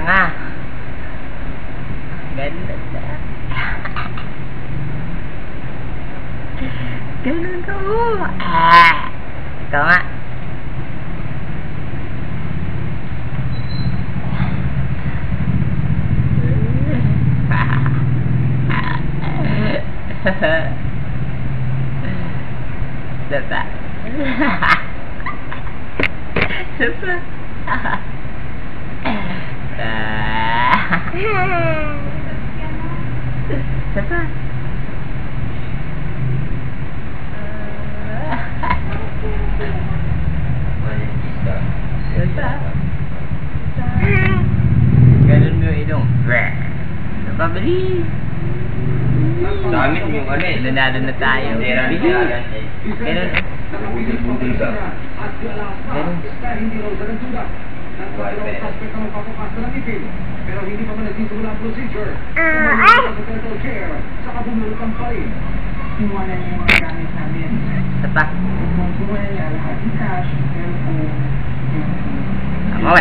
nga. Ganda na. Ganun ka mo. Ikaw nga. Sapa. Sapa. Sapa. Sapa. Ganun mo yung ilong. Sapa, bali. Sa amin yung ano eh. Lunado na tayo. Ganun. Budol-budol ka. Ganun. Pero hindi pa man nagsisimula ang procedure. Sa medical chair, saka bumulutang pa rin. Iwanan niya yung mga gamit namin. Sapa. Kung buhay niya lahat ng cash, pero kung